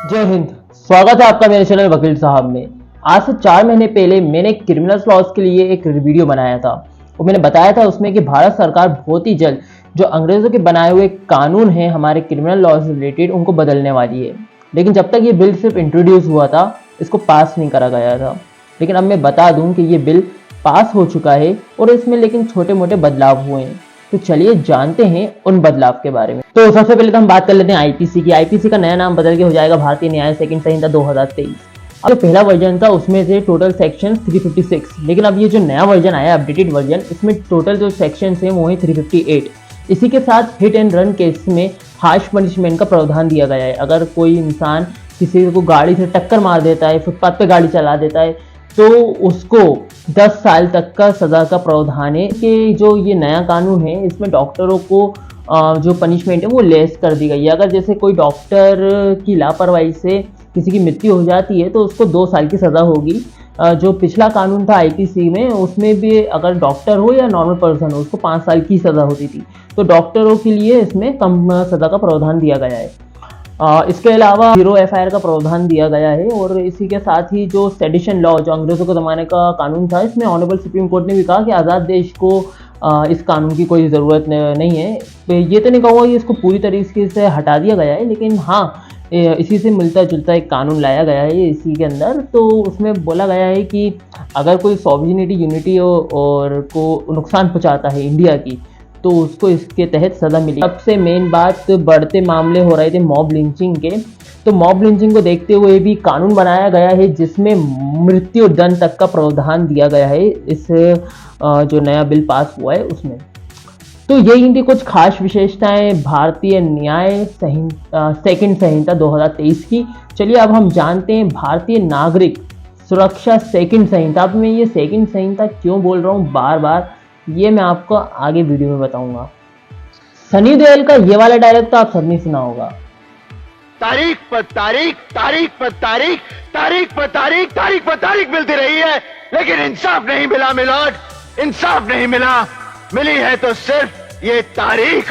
जय हिंद। स्वागत है आपका मेरे चैनल वकील साहब में। आज से 4 महीने पहले मैंने क्रिमिनल लॉज के लिए एक वीडियो बनाया था और मैंने बताया था उसमें कि भारत सरकार बहुत ही जल्द जो अंग्रेजों के बनाए हुए कानून हैं हमारे क्रिमिनल लॉ से रिलेटेड उनको बदलने वाली है। लेकिन जब तक ये बिल सिर्फ इंट्रोड्यूस हुआ था इसको पास नहीं करा गया था। लेकिन अब मैं बता दूं कि ये बिल पास हो चुका है और इसमें लेकिन छोटे मोटे बदलाव हुए हैं। तो चलिए जानते हैं उन बदलाव के बारे में। तो सबसे पहले तो हम बात कर लेते हैं आईपीसी की। आईपीसी का नया नाम बदल के हो जाएगा भारतीय न्याय सेकंड संहिता 2023। अब जो पहला वर्जन था उसमें से टोटल सेक्शन 356, लेकिन अब ये जो नया वर्जन आया अपडेटेड वर्जन, इसमें टोटल जो सेक्शन है वो है 358। इसी के साथ हिट एंड रन केस में हार्श पनिशमेंट का प्रावधान दिया गया है। अगर कोई इंसान किसी को गाड़ी से टक्कर मार देता है, फुटपाथ पे गाड़ी चला देता है, तो उसको 10 साल तक का सज़ा का प्रावधान है। कि जो ये नया कानून है इसमें डॉक्टरों को जो पनिशमेंट है वो लेस कर दी गई है। अगर जैसे कोई डॉक्टर की लापरवाही से किसी की मृत्यु हो जाती है तो उसको 2 साल की सज़ा होगी। जो पिछला कानून था आईपीसी में उसमें भी अगर डॉक्टर हो या नॉर्मल पर्सन हो उसको 5 साल की सज़ा होती थी। तो डॉक्टरों के लिए इसमें कम सज़ा का प्रावधान दिया गया है। इसके अलावा जीरो एफआईआर का प्रावधान दिया गया है। और इसी के साथ ही जो सेडिशन लॉ जो अंग्रेजों के ज़माने का कानून था, इसमें ऑनरेबल सुप्रीम कोर्ट ने भी कहा कि आज़ाद देश को इस कानून की कोई ज़रूरत नहीं है। तो ये तो नहीं कहूँगा कि इसको पूरी तरीके से हटा दिया गया है, लेकिन हाँ इसी से मिलता जुलता एक कानून लाया गया है इसी के अंदर। तो उसमें बोला गया है कि अगर कोई सॉवरेनिटी यूनिटी और को नुकसान पहुँचाता है इंडिया की तो उसको इसके तहत सज़ा मिली। सबसे मेन बात, बढ़ते मामले हो रहे थे मॉब लिंचिंग के, तो मॉब लिंचिंग को देखते हुए भी कानून बनाया गया है जिसमें मृत्यु दंड तक का प्रावधान दिया गया है इस जो नया बिल पास हुआ है उसमें। तो यही थी कुछ खास विशेषताएं भारतीय न्याय सेकंड संहिता 2023 की। चलिए अब हम जानते हैं भारतीय नागरिक सुरक्षा सेकंड संहिता। अब मैं ये सेकंड संहिता क्यों बोल रहा हूँ बार बार, ये मैं आपको आगे वीडियो में बताऊंगा। सनी देओल का ये वाला डायलॉग तो आप सबने सुना होगा, तारीख पर तारीख, तारीख पर तारीख, तारीख पर तारीख, तारीख पर तारीख मिलती रही है, लेकिन इंसाफ नहीं मिला मिलोड, इंसाफ नहीं मिला। मिली है तो सिर्फ ये तारीख।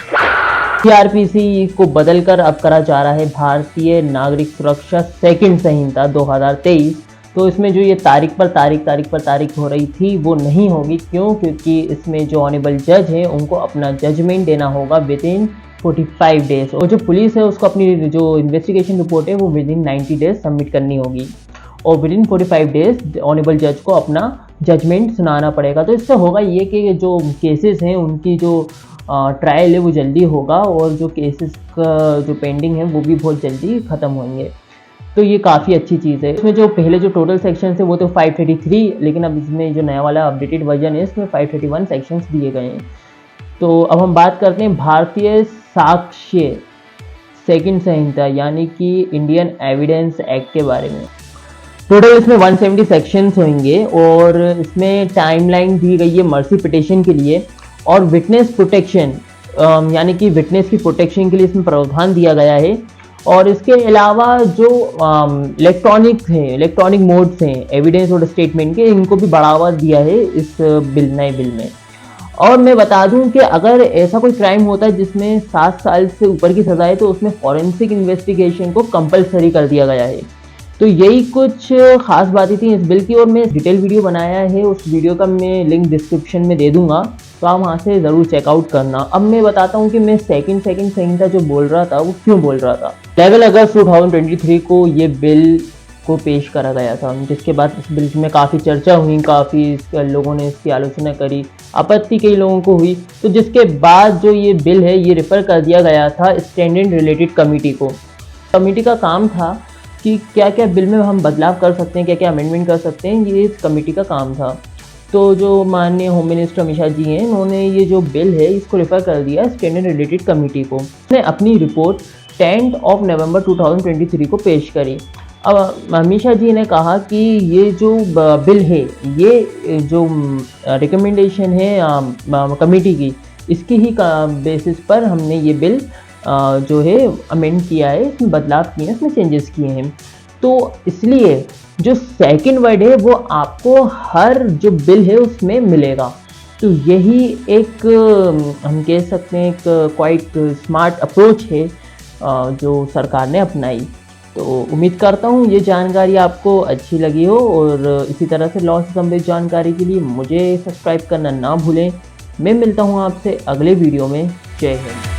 सीआरपीसी को बदलकर अब करा जा रहा है भारतीय नागरिक सुरक्षा सेकंड संहिता 2023। तो इसमें जो ये तारीख पर तारीख हो रही थी वो नहीं होगी। क्यों? क्योंकि इसमें जो ऑनेबल जज हैं उनको अपना जजमेंट देना होगा विद इन 45 डेज, और जो पुलिस है उसको अपनी जो इन्वेस्टिगेशन रिपोर्ट है वो विद इन 90 डेज सबमिट करनी होगी, और विद इन 45 डेज ऑनेबल जज को अपना जजमेंट सुनाना पड़ेगा। तो इससे होगा ये कि जो केसेस हैं उनकी जो ट्रायल है वो जल्दी होगा, और जो केसेस का जो पेंडिंग है वो भी बहुत जल्दी ख़त्म होंगे। तो ये काफ़ी अच्छी चीज़ है। इसमें जो पहले जो टोटल सेक्शन है वो तो 533, लेकिन अब इसमें जो नया वाला अपडेटेड वर्जन है इसमें 531 सेक्शंस दिए गए हैं। तो अब हम बात करते हैं भारतीय साक्ष्य सेकंड संहिता यानी कि इंडियन एविडेंस एक्ट के बारे में। टोटल इसमें 170 सेक्शंस होंगे और इसमें टाइमलाइन दी गई है मर्सी पिटिशन के लिए, और विटनेस प्रोटेक्शन यानी कि विटनेस की प्रोटेक्शन के लिए इसमें प्रावधान दिया गया है। और इसके अलावा जो इलेक्ट्रॉनिक मोड्स हैं एविडेंस और स्टेटमेंट के, इनको भी बढ़ावा दिया है इस नए बिल में। और मैं बता दूं कि अगर ऐसा कोई क्राइम होता है जिसमें 7 साल से ऊपर की सज़ा है तो उसमें फॉरेंसिक इन्वेस्टिगेशन को कंपलसरी कर दिया गया है। तो यही कुछ खास बातें थी इस बिल की, और मैं डिटेल वीडियो बनाया है, उस वीडियो का मैं लिंक डिस्क्रिप्शन में दे दूंगा, तो आप वहाँ से ज़रूर चेकआउट करना। अब मैं बताता हूँ कि मैं सेकंड संहिता जो बोल रहा था वो क्यों बोल रहा था। 11 अगस्त 2023 को ये बिल को पेश करा गया था, जिसके बाद इस बिल में काफ़ी चर्चा हुई, काफ़ी लोगों ने इसकी आलोचना करी, आपत्ति कई लोगों को हुई। तो जिसके बाद जो ये बिल है ये रेफर कर दिया गया था स्टैंडिंग रिलेटेड कमेटी को। कमेटी का काम था कि क्या क्या बिल में हम बदलाव कर सकते हैं, क्या क्या अमेंडमेंट कर सकते हैं, ये इस कमेटी का काम था। तो जो माननीय होम मिनिस्टर अमित शाह जी हैं, उन्होंने ये जो बिल है इसको रेफर कर दिया स्टैंडर्ड रिलेटेड कमेटी को। उन्होंने अपनी रिपोर्ट 10 नवंबर 2023 को पेश करी। अब अमित शाह जी ने कहा कि ये जो बिल है, ये जो रिकमेंडेशन है कमेटी की, इसकी ही बेसिस पर हमने ये बिल जो है अमेंड किया है, इसमें बदलाव किए हैं, इसमें चेंजेस किए हैं। तो इसलिए जो सेकंड वर्ड है वो आपको हर जो बिल है उसमें मिलेगा। तो यही एक हम कह सकते हैं एक क्वाइट स्मार्ट अप्रोच है जो सरकार ने अपनाई। तो उम्मीद करता हूँ ये जानकारी आपको अच्छी लगी हो, और इसी तरह से लॉ से संबंधित जानकारी के लिए मुझे सब्सक्राइब करना ना भूलें। मैं मिलता हूँ आपसे अगले वीडियो में। जय हिंद।